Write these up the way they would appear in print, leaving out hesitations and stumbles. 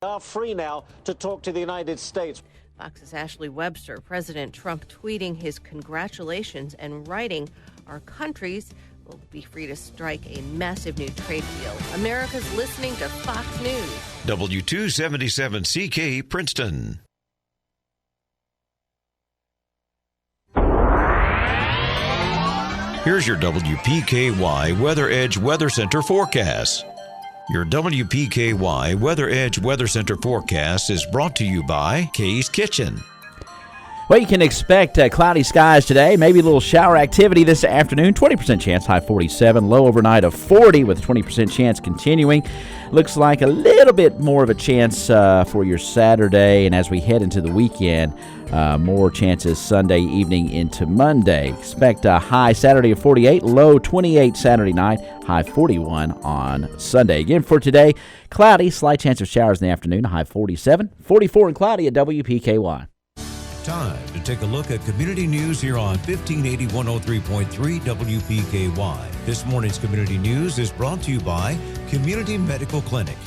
Are free now to talk to the United States. Fox's Ashley Webster, President Trump tweeting his congratulations and writing, "Our countries will be free to strike a massive new trade deal." America's listening to Fox News. W277CK Princeton. Here's your WPKY Weather Edge Weather Center forecast. Your WPKY Weather Edge Weather Center forecast is brought to you by Kay's Kitchen. Well, you can expect cloudy skies today, maybe a little shower activity this afternoon. 20% chance, high 47, low overnight of 40 with 20% chance continuing. Looks like a little bit more of a chance for your Saturday, and as we head into the weekend, more chances Sunday evening into Monday. Expect a high Saturday of 48, low 28 Saturday night, high 41 on Sunday. Again for today, cloudy, slight chance of showers in the afternoon, high 47, 44 and cloudy at WPKY. Time to take a look at community news here on 1580 103.3 WPKY. This morning's community news is brought to you by Community Medical Clinic.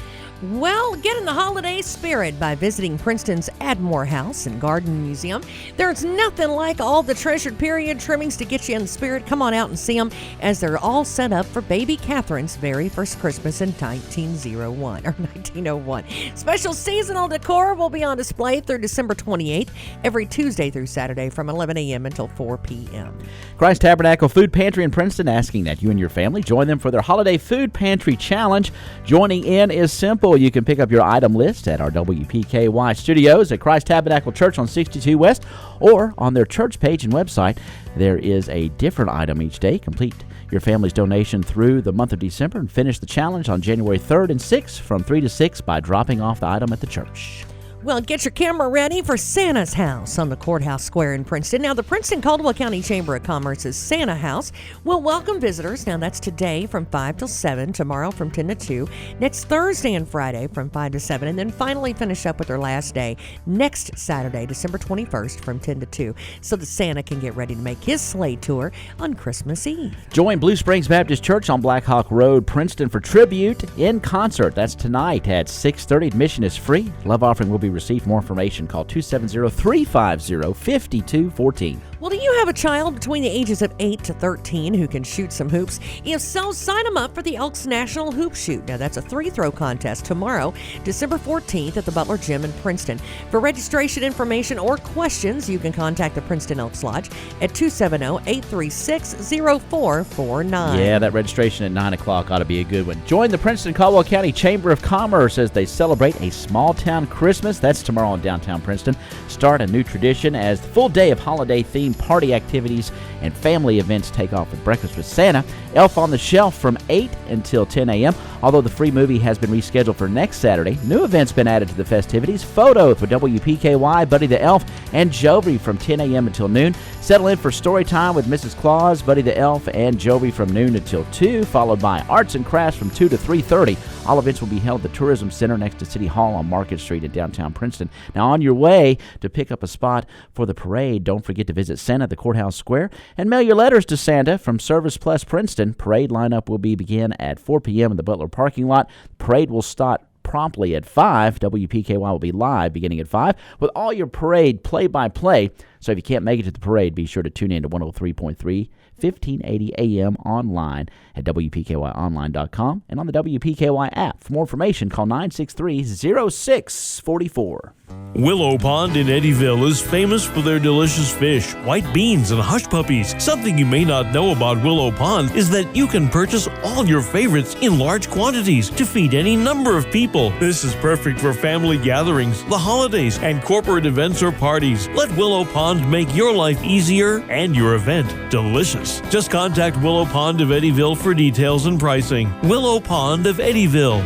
Well, get in the holiday spirit by visiting Princeton's Admore House and Garden Museum. There's nothing like all the treasured period trimmings to get you in the spirit. Come on out and see them as they're all set up for baby Catherine's very first Christmas in 1901. Special seasonal decor will be on display through December 28th, every Tuesday through Saturday from 11 a.m. until 4 p.m. Christ Tabernacle Food Pantry in Princeton asking that you and your family join them for their Holiday Food Pantry Challenge. Joining in is simple. You can pick up your item list at our WPKY studios at Christ Tabernacle Church on 62 West or on their church page and website. There is a different item each day. Complete your family's donation through the month of December and finish the challenge on January 3rd and 6th from 3 to 6 by dropping off the item at the church. Well, get your camera ready for Santa's House on the Courthouse Square in Princeton. Now, the Princeton-Caldwell County Chamber of Commerce's Santa House will welcome visitors. Now, that's today from 5 till 7, tomorrow from 10 to 2, next Thursday and Friday from 5 to 7, and then finally finish up with their last day next Saturday, December 21st from 10 to 2, so that Santa can get ready to make his sleigh tour on Christmas Eve. Join Blue Springs Baptist Church on Black Hawk Road, Princeton for Tribute in Concert. That's tonight at 6:30. Admission is free. Love offering will be received. More information, call 270-350-5214. Well, do you have a child between the ages of 8 to 13 who can shoot some hoops? If so, sign them up for the Elks National Hoop Shoot. Now, that's a 3-throw contest tomorrow, December 14th at the Butler Gym in Princeton. For registration information or questions, you can contact the Princeton Elks Lodge at 270-836-0449. Yeah, that registration at 9 o'clock ought to be a good one. Join the Princeton-Caldwell County Chamber of Commerce as they celebrate a small-town Christmas. That's tomorrow in downtown Princeton. Start a new tradition as the full day of holiday-themed party activities and family events take off with Breakfast with Santa, Elf on the Shelf from 8 until 10 a.m. Although the free movie has been rescheduled for next Saturday, new events been added to the festivities. Photos with WPKY, Buddy the Elf, and Jovi from 10 a.m. until noon. Settle in for story time with Mrs. Claus, Buddy the Elf, and Jovi from noon until 2, followed by arts and crafts from 2 to 3:30. All events will be held at the Tourism Center next to City Hall on Market Street in downtown Princeton. Now, on your way to pick up a spot for the parade, don't forget to visit Santa at the Courthouse Square and mail your letters to Santa from Service Plus Princeton. Parade lineup will begin at 4 p.m. in the Butler parking lot. Parade will start promptly at 5. WPKY will be live beginning at 5 with all your parade play-by-play. So if you can't make it to the parade, be sure to tune in to 103.3, 1580 AM online at WPKYonline.com and on the WPKY app. For more information, call 963-0644. Willow Pond in Eddyville is famous for their delicious fish, white beans, and hush puppies. Something you may not know about Willow Pond is that you can purchase all your favorites in large quantities to feed any number of people. This is perfect for family gatherings, the holidays, and corporate events or parties. Let Willow Pond make your life easier and your event delicious. Just contact Willow Pond of Eddyville for details and pricing. Willow Pond of Eddyville.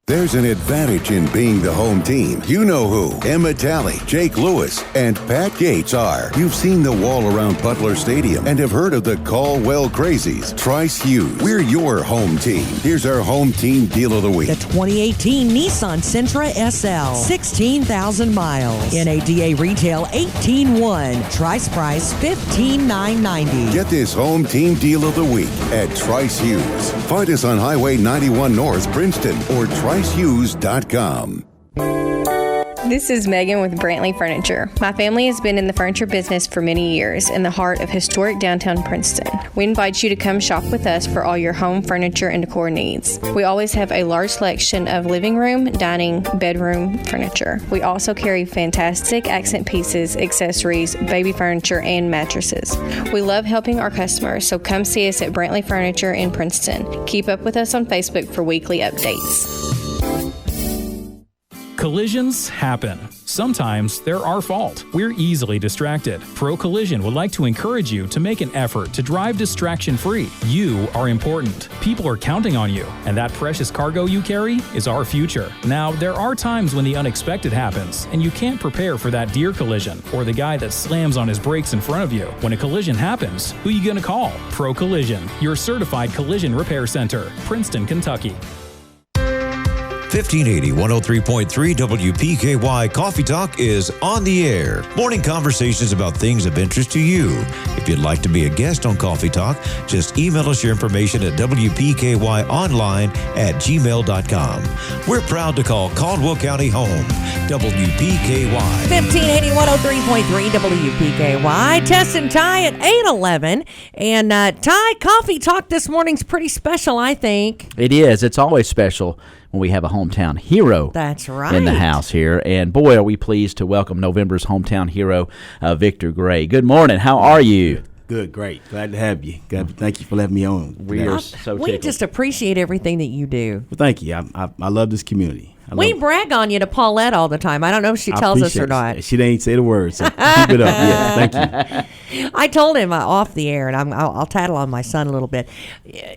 There's an advantage in being the home team. You know who Emma Talley, Jake Lewis, and Pat Gates are. You've seen the wall around Butler Stadium and have heard of the Caldwell Crazies. Trice Hughes, we're your home team. Here's our home team deal of the week. The 2018 Nissan Sentra SL, 16,000 miles. NADA retail $18,100. Trice price $15,990. Get this home team deal of the week at Trice Hughes. Find us on Highway 91 North, Princeton, or TriceHughes.com. This is Megan with Brantley Furniture. My family has been in the furniture business for many years in the heart of historic downtown Princeton. We invite you to come shop with us for all your home furniture and decor needs. We always have a large selection of living room, dining, bedroom furniture. We also carry fantastic accent pieces, accessories, baby furniture, and mattresses. We love helping our customers, so come see us at Brantley Furniture in Princeton. Keep up with us on Facebook for weekly updates. Collisions happen. Sometimes they're our fault. We're easily distracted. Pro Collision would like to encourage you to make an effort to drive distraction-free. You are important. People are counting on you, and that precious cargo you carry is our future. Now, there are times when the unexpected happens, and you can't prepare for that deer collision or the guy that slams on his brakes in front of you. When a collision happens, who are you going to call? Pro Collision, your certified collision repair center, Princeton, Kentucky. 1580 103.3 WPKY Coffee Talk is on the air. Morning conversations about things of interest to you. If you'd like to be a guest on Coffee Talk, just email us your information at WPKYonline@gmail.com. We're proud to call Caldwell County home. WPKY. 1580 103.3 WPKY. Tess and Ty at 8:11. And Ty, Coffee Talk this morning's pretty special, I think. It is. It's always special when we have a hometown hero. That's right. In the house here. And boy, are we pleased to welcome November's hometown hero, Victor Gray. Good morning. How are you? Good, great. Glad to have you. Thank you for letting me on. We are so tickled. We just appreciate everything that you do. Well, thank you. I love this community. We brag on you to Paulette all the time. I don't know if she tells us or not. She didn't say the words. So keep it up. Yeah, thank you. I told him off the air, and I'll tattle on my son a little bit.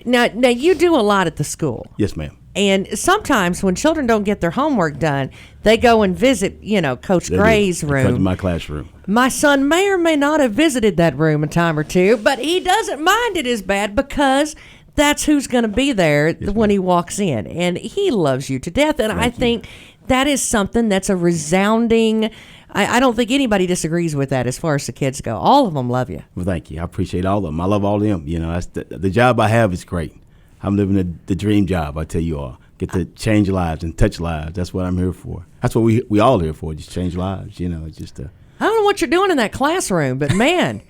Now you do a lot at the school. Yes, ma'am. And sometimes when children don't get their homework done, they go and visit, Coach Gray's room. Come to my classroom. My son may or may not have visited that room a time or two, but he doesn't mind it as bad because that's who's going to be there when he walks in. And he loves you to death. And I think that is something that's a resounding, I don't think anybody disagrees with that as far as the kids go. All of them love you. Well, thank you. I appreciate all of them. I love all of them. That's the job I have is great. I'm living the dream job, I tell you all. Get to change lives and touch lives. That's what I'm here for. That's what we all here for, just change lives. It's just I don't know what you're doing in that classroom, but man,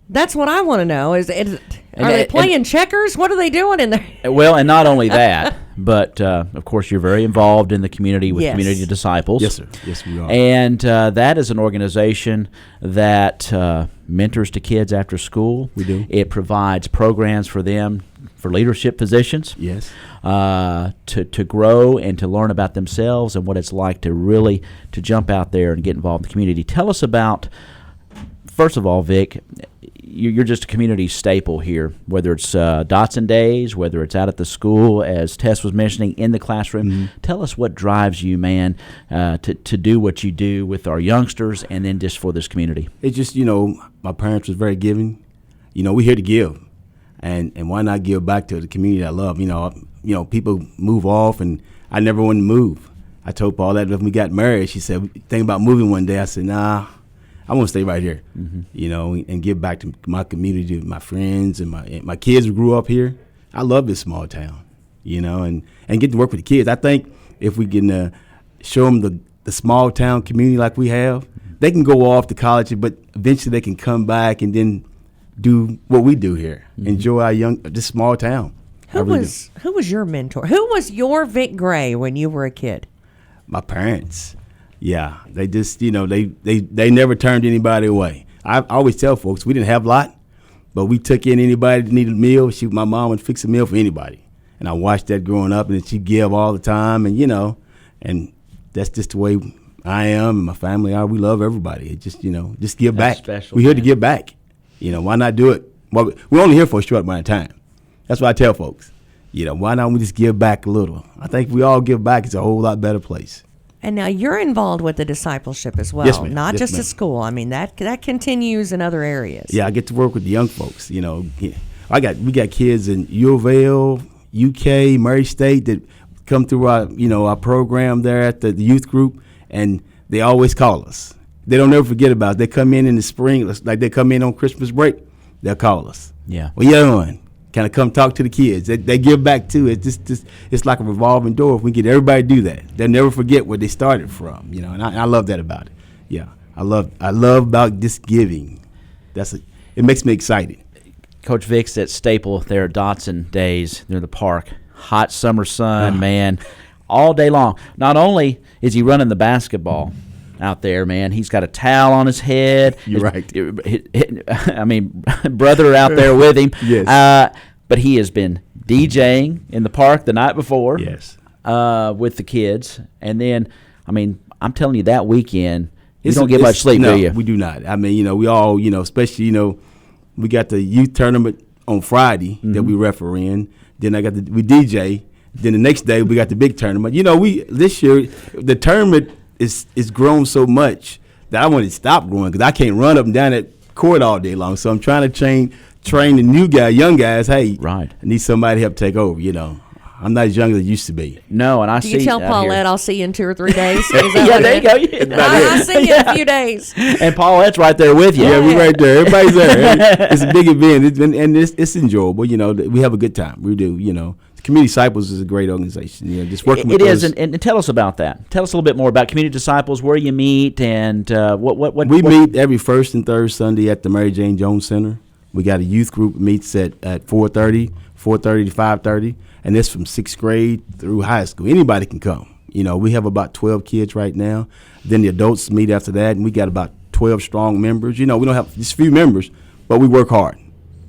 that's what I want to know. Are they playing checkers? What are they doing in there? Well, and not only that, but of course you're very involved in the community with Community Disciples. Yes, sir. Yes, we are. And that is an organization that mentors to kids after school. We do. It provides programs for them for leadership positions. Yes. To grow and to learn about themselves and what it's like to really to jump out there and get involved in the community. Tell us about, first of all, Vic, you're just a community staple here, whether it's Dotson Days, whether it's out at the school, as Tess was mentioning, in the classroom. Mm-hmm. Tell us what drives you, man, to do what you do with our youngsters and then just for this community. It's just, my parents was very giving. We're here to give. And why not give back to the community I love? People move off, and I never wanted to move. I told Paul that when we got married, she said, think about moving one day. I said, nah, I want to stay right here, and give back to my community, my friends, and my kids who grew up here. I love this small town, and get to work with the kids. I think if we can show them the small town community like we have, they can go off to college, but eventually they can come back and then do what we do here, enjoy this small town. Who was your mentor? Who was your Vic Gray when you were a kid? My parents. Yeah, they just, they never turned anybody away. I always tell folks we didn't have a lot, but we took in anybody that needed a meal. My mom would fix a meal for anybody, and I watched that growing up, and she'd give all the time, and and that's just the way I am and my family are. We love everybody. It just just give back. Special, we're here to give back. Why not do it? Well, we're only here for a short amount of time. That's what I tell folks. You know, why not we just give back a little? I think if we all give back, it's a whole lot better place. And now you're involved with the discipleship as well, Yes, ma'am. not Yes, just ma'am. at school. I mean, that continues in other areas. Yeah, I get to work with the young folks. You know, we got kids in U of L, UK, Murray State that come through our program there at the youth group, and they always call us. They don't ever forget about it. They come in the spring, like they come in on Christmas break, they'll call us. Yeah. What you doing? Kind of come talk to the kids. They give back too. It's like a revolving door. If we get everybody to do that, they'll never forget where they started from. You know, and I love that about it. Yeah, I love about this giving. It makes me excited. Coach Vic's at Staple, their Dotson days near the park. Hot summer sun, man, all day long. Not only is he running the basketball out there, man, he's got a towel on his head. You're right. I mean, brother out there with him. Yes. But he has been DJing in the park the night before. Yes. With the kids. And then, I mean, I'm telling you, that weekend, you don't get much sleep, no, do you? We do not. I mean, we all, especially, we got the youth tournament on Friday that we referee in. Then we DJ. Then the next day we got the big tournament. This year the tournament is grown so much that I want to stop growing because I can't run up and down that court all day long. So I'm trying to train the young guys. Hey, right. I need somebody to help take over. I'm not as young as I used to be. No, and I Do see. you tell out Paulette here. I'll see you in 2 or 3 days? Is that Yeah, what there it you go. is? Yeah. I'll see you in a few days. And Paulette's right there with you. Yeah, we're right there. Everybody's there. It's a big event, it's enjoyable. We have a good time. We do. Community Disciples is a great organization. Just working with It is, those. and tell us about that. Tell us a little bit more about Community Disciples, where you meet, and what. We meet every first and third Sunday at the Mary Jane Jones Center. We got a youth group meets at 4:30 to 5:30, and it's from 6th grade through high school. Anybody can come. We have about 12 kids right now. Then the adults meet after that, and we got about 12 strong members. We don't have just a few members, but we work hard.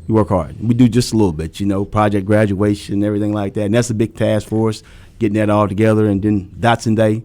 We do just a little bit, project graduation, everything like that. And that's a big task for us, getting that all together. And then Dotson Day,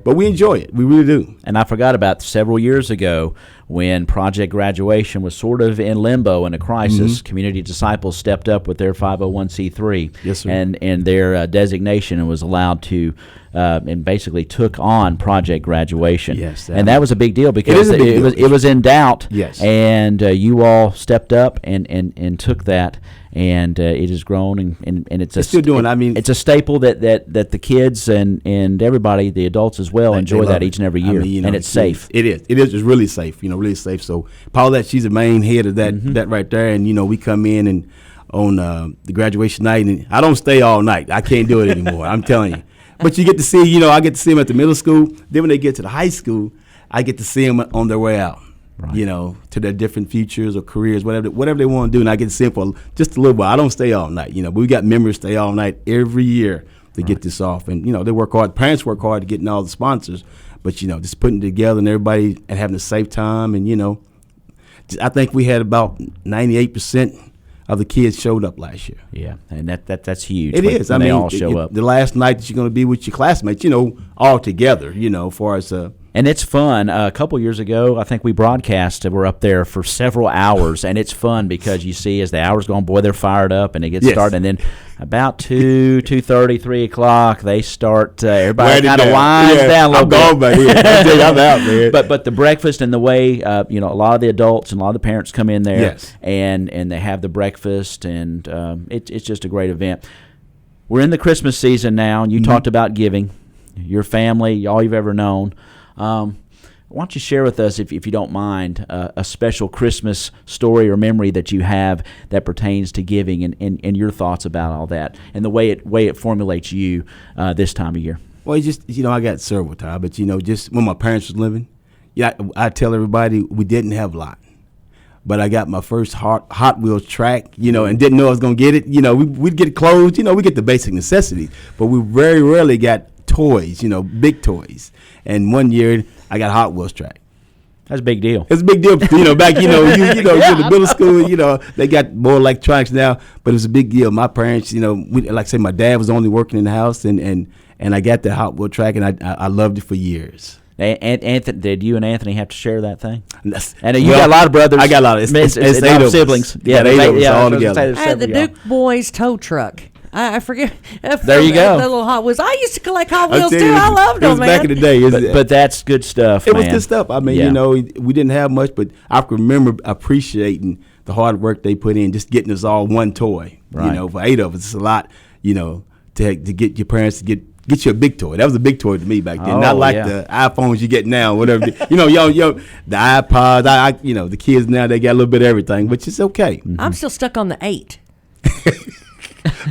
but we enjoy it. We really do. And I forgot about several years ago when Project Graduation was sort of in limbo in a crisis. Community Disciples stepped up with their 501c3 Yes, sir. and their designation and was allowed to and basically took on Project Graduation. Yes, and that was a big deal because It is a big deal. it was in doubt. Yes. And you all stepped up and took that. And it has grown, and it's still doing. I mean, it's a staple that the kids and everybody, the adults as well, enjoy love that it. each and every year, and it's safe. It is. It's really safe. Really safe. So Paulette, she's the main head of that right there, and we come in and on the graduation night, and I don't stay all night. I can't do it anymore. I'm telling you. But you get to see, I get to see them at the middle school. Then when they get to the high school, I get to see them on their way out. Right. To their different futures or careers, whatever they want to do, and I get to see them for just a little while. I don't stay all night, but we got members stay all night every year to get this off, and they work hard. Parents work hard to getting all the sponsors, but just putting it together and everybody and having a safe time, and I think we had about 98% of the kids showed up last year. Yeah, and that's huge. It is. When they all show up. The last night that you're going to be with your classmates, all together, as far as. And it's fun. A couple years ago, I think we broadcast. We're up there for several hours, and it's fun because you see as the hours go on, boy, they're fired up, and it gets started. And then about 2:30, 3 o'clock, they start. Everybody kind of winds down a little bit. I'm gone by here. I'm out, man. But the breakfast and the way, a lot of the adults and a lot of the parents come in there, Yes. and they have the breakfast, and it's just a great event. We're in the Christmas season now, and you talked about giving, your family, all you've ever known. Why don't you share with us, if you don't mind, a special Christmas story or memory that you have that pertains to giving and your thoughts about all that and the way it formulates you this time of year? Well, I got several times, but just when my parents was living, I tell everybody we didn't have a lot. But I got my first Hot Wheels track, and didn't know I was going to get it. We'd get clothes, we get the basic necessities, but we very rarely got toys, big toys. And one year I got a Hot Wheels track. That's a big deal. It's a big deal, back, you're in the middle school, they got more electronics now, but it was a big deal. My parents, like I say, my dad was only working in the house, and I got the Hot Wheels track, and I loved it for years. And Anthony, did you and Anthony have to share that thing? And you got a lot of brothers. I got a lot of it's 8 of siblings. Yeah, 8 of us all together. I had the Duke Boys tow truck. I forget. There you go. The little Hot Wheels. I used to collect Hot I'll Wheels tell too. you, I loved it them, was man. back in the day. But that's good stuff, It man. was good stuff. I mean, Yeah. you know, we didn't have much, but I can remember appreciating the hard work they put in, just getting us all one toy. Right. You know, for 8 of us, it's a lot. You know, to get your parents to get you a big toy. That was a big toy to me back then. Oh, Not like yeah. the iPhones you get now, whatever. You know, yo, the iPods. You know, the kids now they got a little bit of everything, but it's okay. I'm still stuck on the 8.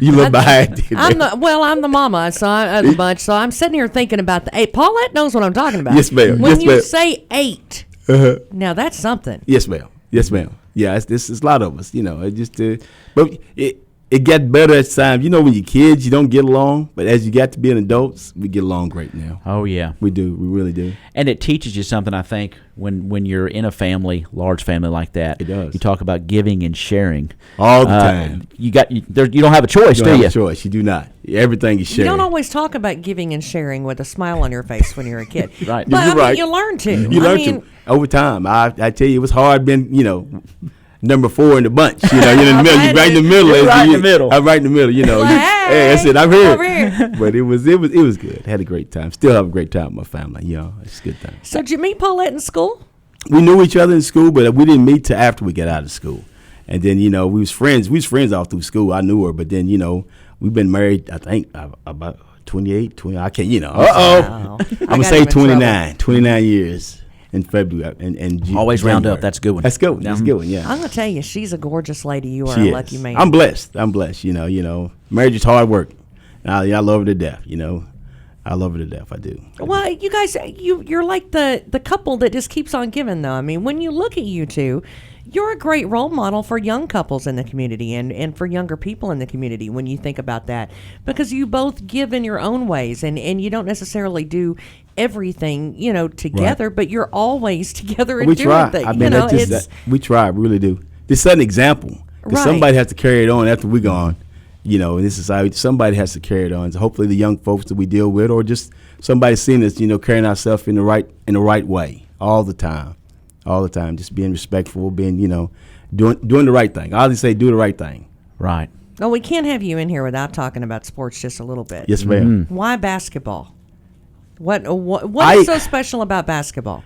You look behind. I'm the mama of the bunch, so I'm sitting here thinking about the 8. Paulette knows what I'm talking about. Yes, ma'am. When Yes, you ma'am. say 8, now that's something. Yes, ma'am. Yes, ma'am. Yeah, it's a lot of us. You know, it just but it got better as time. You know, when you're kids, you don't get along, but as you got to being adults, we get along great now. Oh, yeah. We do. We really do. And it teaches you something, I think, when you're in a family, large family like that. It does. You talk about giving and sharing. All the time. You don't have a choice, You do don't you? have a choice. You do not. Everything is You shared. don't always talk about giving and sharing with a smile on your face when you're a kid. Right. But You're right. you learn to. You learn to over time. I tell you, it was hard being, you know, number 4 in the bunch. You know, you're in the middle. You're right in the middle. You're right in the middle. I'm right in the middle. You know, Like, hey, that's it. I'm here. over here. But it was good. Had a great time. Still have a great time with my family. You know, it's a good time. So did you meet Paulette in school? We knew each other in school, but we didn't meet till after we got out of school. And then, you know, we was friends. We was friends all through school. I knew her, but then, you know, we've been married, I think, about 28, 20. I can't, you know. Wow. I'm going to say 29 years in February. And Always round up. That's a good one. That's good. That's a good one, yeah. I'm going to tell you, she's a gorgeous lady. You are She a is. lucky man. I'm blessed. You know. Marriage is hard work. I love her to death, you know. I love her to death. I do. Well, you guys, you're like the couple that just keeps on giving, though. I mean, when you look at you two, you're a great role model for young couples in the community and for younger people in the community when you think about that. Because you both give in your own ways, and you don't necessarily do everything, you know, together, but you're always together and We doing try. things. I mean, we try. We really do. This is an example. Because Right. somebody has to carry it on after we're gone. You know, in this society, somebody has to carry it on. So hopefully the young folks that we deal with, or just somebody seeing us, you know, carrying ourselves in the right way all the time. Just being respectful, being, you know, doing the right thing. I always say do the right thing. Right. Well, we can't have you in here without talking about sports just a little bit. Yes, ma'am. Why basketball? What is so special about basketball?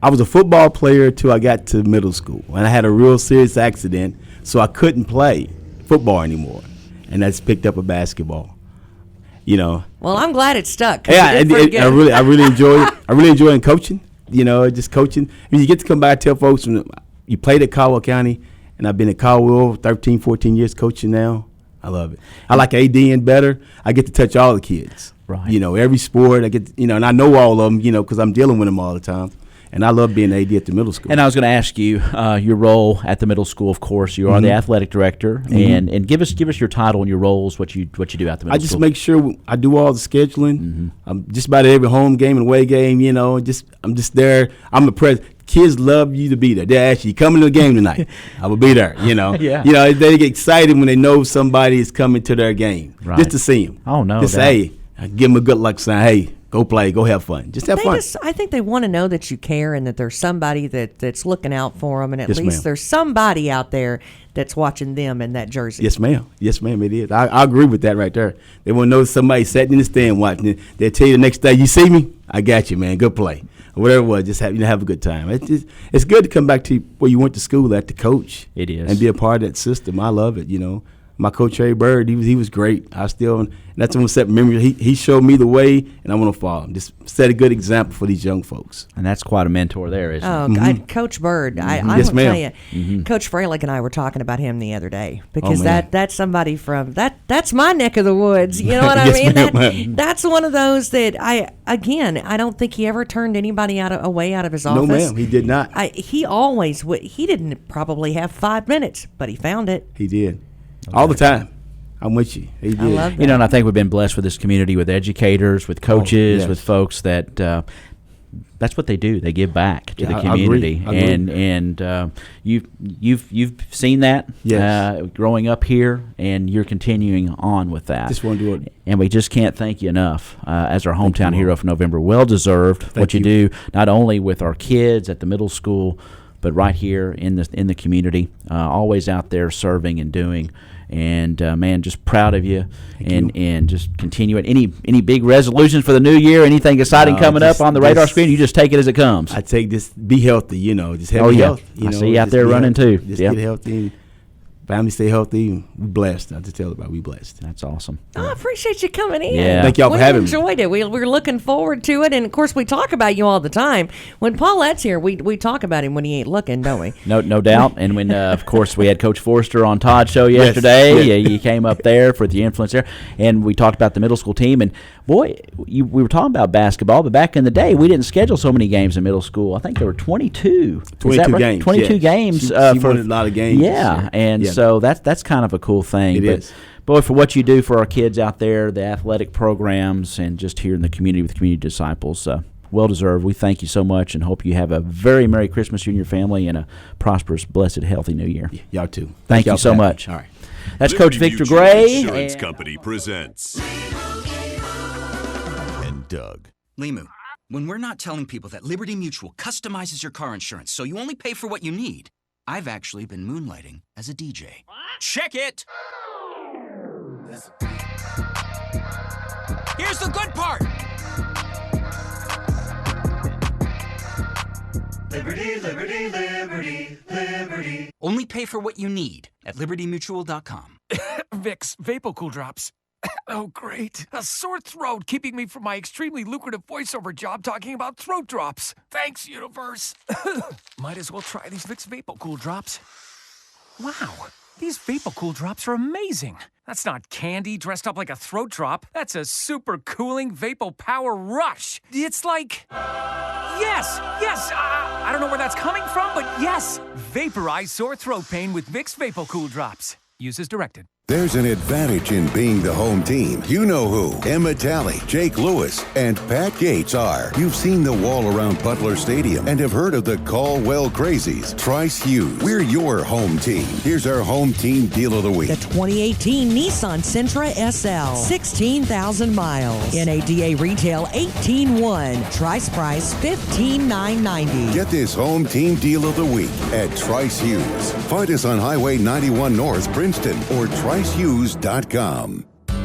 I was a football player till I got to middle school, and I had a real serious accident, so I couldn't play football anymore, and that's picked up a basketball. You know. Well, I'm glad it stuck. 'Cause Yeah, you did pretty I good. really enjoy it. I really enjoy coaching. You know, just coaching. I mean, you get to come by and tell folks you played at Caldwell County, and I've been at Caldwell 13, 14 years coaching now. I love it. I like ADing better. I get to touch all the kids. Right. You know, every sport I get. You know, and I know all of them. You know, because I'm dealing with them all the time. And I love being AD at the middle school. And I was going to ask you your role at the middle school. Of course, you are the athletic director, and give us your title and your roles. What you do at the middle school. I just make sure I do all the scheduling. I'm just about every home game and away game. You know, I'm just there. I'm the president. Kids love you to be there. They ask you, "Coming to the game tonight?" I will be there. You know, Yeah. You know, they get excited when they know somebody is coming to their game, Right. just to see them. Oh, no just doubt. say, hey, give them a good luck sign. Hey, go play, go have fun. Just have fun. I think they want to know that you care and that there's somebody that's looking out for them, and at Yes, least ma'am. there's somebody out there that's watching them in that jersey. Yes, ma'am. Yes, ma'am. It is. I agree with that right there. They want to know somebody sitting in the stand watching it. They'll tell you the next day, "You see me? I got you, man. Good play." Or whatever it was, just have a good time. It's good to come back to where you went to school at, to coach. It is. And be a part of that system. I love it. You know, my coach Harry Bird, he was great. That's one set memory. He showed me the way, and I want to follow him. Just set a good example for these young folks. And that's quite a mentor there, isn't Oh, it? Coach Bird, I Yes, will ma'am. tell you, Coach Fralick and I were talking about him the other day because Oh, man. that's somebody from that's my neck of the woods. You know what I Yes, mean? ma'am. That's one of those that I don't think he ever turned anybody away out of his office. No, ma'am, he did not. He always would. He didn't probably have 5 minutes, but he found it. He did. All the time. I'm with you. He did. I love that. You know, and I think we've been blessed with this community, with educators, with coaches, yes. with folks that that's what they do. They give back to the I agree. community, I agree. and you've seen that Yes. growing up here, and you're continuing on with that. Just want to do it. And we just can't thank you enough as our Thank hometown you, hero Lord. for November. Well deserved what you you. do, not only with our kids at the middle school, but right here in the community. Always out there serving and doing. And man, just proud of you, and just continue it. Any big resolutions for the new year? Anything exciting coming up on the radar screen? You just take it as it comes. I take this. Be healthy, just have health. I see you out there running too. Just get healthy. Family stay healthy. We blessed. I just tell everybody we blessed. That's awesome. I appreciate you coming in. Yeah. Thank y'all for having me. We enjoyed it. We're looking forward to it. And, of course, we talk about you all the time. When Paulette's here, we talk about him when he ain't looking, don't we? No doubt. And when, of course, we had Coach Forrester on Todd's show yesterday. Yes. Yeah, you came up there for the influence there. And we talked about the middle school team. And, boy, we were talking about basketball, but back in the day, we didn't schedule so many games in middle school. I think there were 22. 22 games. 22 games. She won a lot of games. Yeah, and so that's kind of a cool thing. It is. Boy, for what you do for our kids out there, the athletic programs, and just here in the community with Community Disciples, well deserved. We thank you so much and hope you have a very Merry Christmas, you and your family, and a prosperous, blessed, healthy New Year. Y'all too. Thank you so much. All right. That's Liberty Coach Victor Mutual Gray. Insurance Company presents and Doug. Limu, when we're not telling people that Liberty Mutual customizes your car insurance so you only pay for what you need, I've actually been moonlighting as a DJ. Check it! Here's the good part! Liberty, liberty, liberty, liberty. Only pay for what you need at libertymutual.com. Vicks VapoCool Drops. Oh, great. A sore throat keeping me from my extremely lucrative voiceover job talking about throat drops. Thanks, universe. Might as well try these Vicks VapoCool Drops. Wow, these VapoCool Drops are amazing. That's not candy dressed up like a throat drop. That's a super cooling Vapo Power Rush. It's like... Yes, I don't know where that's coming from, but yes. Vaporize sore throat pain with Vicks VapoCool Drops. Use as directed. There's an advantage in being the home team. You know who. Emma Talley, Jake Lewis, and Pat Gates are. You've seen the wall around Butler Stadium and have heard of the Caldwell Crazies. Trice Hughes. We're your home team. Here's our home team deal of the week. The 2018 Nissan Sentra SL. 16,000 miles. NADA retail $18,100. Trice price $15,990. Get this home team deal of the week at Trice Hughes. Find us on Highway 91 North, Princeton, or TriceHughes.com.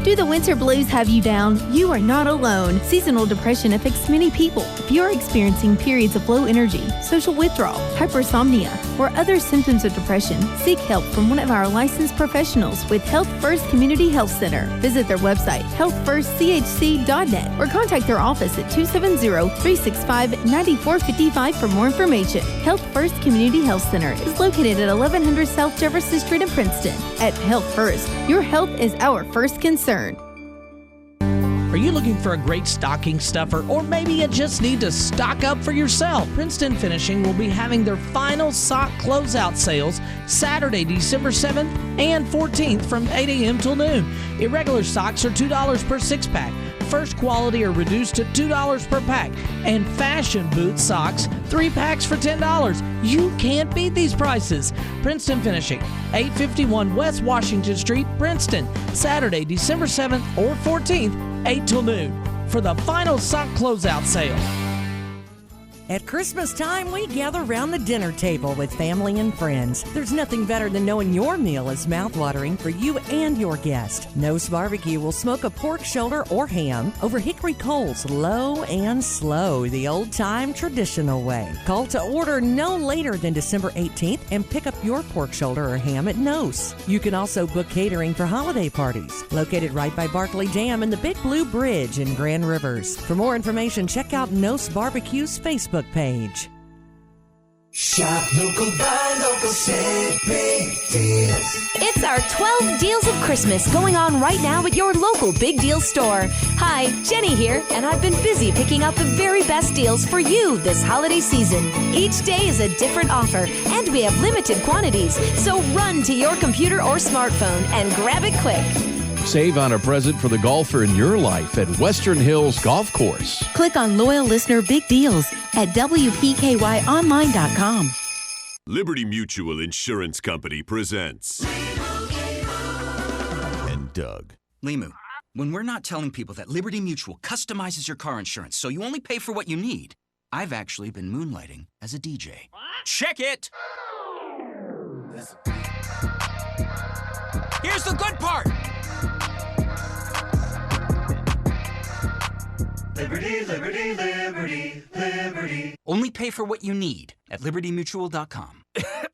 Do the winter blues have you down? You are not alone. Seasonal depression affects many people. If you're experiencing periods of low energy, social withdrawal, hypersomnia, or other symptoms of depression, seek help from one of our licensed professionals with Health First Community Health Center. Visit their website, healthfirstchc.net, or contact their office at 270-365-9455 for more information. Health First Community Health Center is located at 1100 South Jefferson Street in Princeton. At Health First, your health is our first concern. Are you looking for a great stocking stuffer, or maybe you just need to stock up for yourself? Princeton Finishing will be having their final sock closeout sales Saturday, December 7th and 14th from 8 a.m. till noon. Irregular socks are $2 per six-pack. First quality are reduced to $2 per pack. And fashion boot socks, 3 packs for $10. You can't beat these prices. Princeton Finishing, 851 West Washington Street, Princeton. Saturday, December 7th or 14th, 8 till noon for the final sock closeout sale. At Christmas time, we gather around the dinner table with family and friends. There's nothing better than knowing your meal is mouthwatering for you and your guest. Nose Barbecue will smoke a pork shoulder or ham over hickory coals, low and slow, the old-time traditional way. Call to order no later than December 18th and pick up your pork shoulder or ham at Nose. You can also book catering for holiday parties. Located right by Barkley Dam and the Big Blue Bridge in Grand Rivers. For more information, check out Nose Barbecue's Facebook page. Shop local, buy local, save big deals. It's our 12 Deals of Christmas going on right now at your local Big Deal store. Hi, Jenny here, and I've been busy picking out the very best deals for you this holiday season. Each day is a different offer, and we have limited quantities, so run to your computer or smartphone and grab it quick. Save on a present for the golfer in your life at Western Hills Golf Course. Click on Loyal Listener Big Deals at WPKYOnline.com. Liberty Mutual Insurance Company presents and Doug. Limu, when we're not telling people that Liberty Mutual customizes your car insurance so you only pay for what you need, I've actually been moonlighting as a DJ. Check it! Here's the good part. Liberty, liberty, liberty, liberty. Only pay for what you need at libertymutual.com.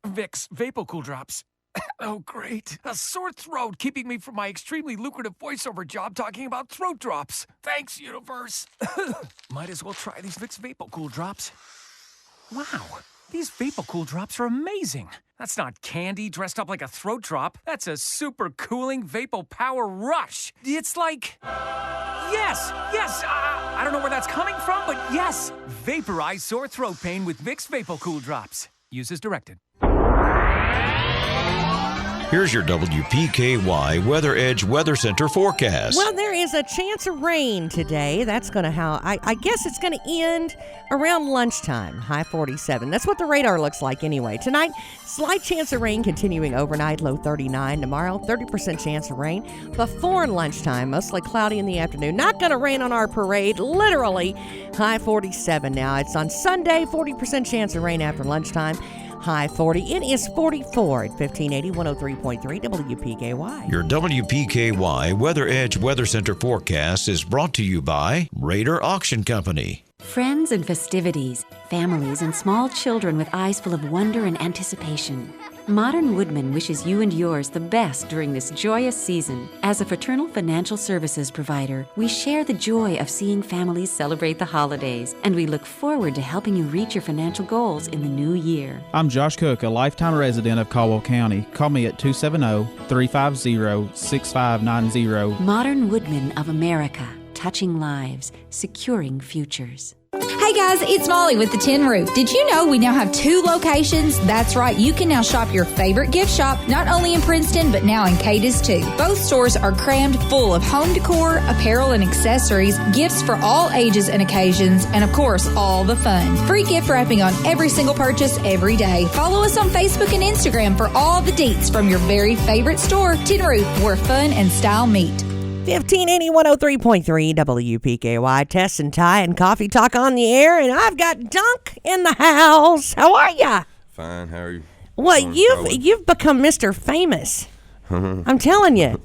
Vicks VapoCool Drops. Oh, great. A sore throat keeping me from my extremely lucrative voiceover job talking about throat drops. Thanks, universe. Might as well try these Vicks VapoCool Drops. Wow, these VapoCool Drops are amazing. That's not candy dressed up like a throat drop. That's a super cooling Vapo Power Rush. It's like... Yes, I don't know where that's coming from, but yes. Vaporize sore throat pain with Vicks VapoCool Drops. Use as directed. Here's your WPKY Weather Edge Weather Center forecast. Well, there is a chance of rain today. That's going to I guess it's going to end around lunchtime, high 47. That's what the radar looks like anyway. Tonight, slight chance of rain continuing overnight, low 39. Tomorrow, 30% chance of rain. Before lunchtime, mostly cloudy in the afternoon. Not going to rain on our parade, literally high 47 now. It's on Sunday, 40% chance of rain after lunchtime. High 40. It is 44 at 1580 103.3 WPKY. Your WPKY Weather Edge Weather Center forecast is brought to you by Raider Auction Company. Friends and festivities, families and small children with eyes full of wonder and anticipation. Modern Woodman wishes you and yours the best during this joyous season. As a fraternal financial services provider, we share the joy of seeing families celebrate the holidays, and we look forward to helping you reach your financial goals in the new year. I'm Josh Cook, a lifetime resident of Caldwell County. Call me at 270-350-6590. Modern Woodman of America, touching lives, securing futures. Hey guys, it's Molly with the Tin Roof. Did you know we now have 2 locations? That's right, you can now shop your favorite gift shop, not only in Princeton, but now in Cadiz too. Both stores are crammed full of home decor, apparel and accessories, gifts for all ages and occasions, and of course, all the fun. Free gift wrapping on every single purchase every day. Follow us on Facebook and Instagram for all the deets from your very favorite store, Tin Roof, where fun and style meet. 1580 103.3 WPKY, Tess and Ty and Coffee Talk on the air, and I've got Dunk in the house. How are ya? Fine, how are you? Well, you've become Mr. Famous. I'm telling you.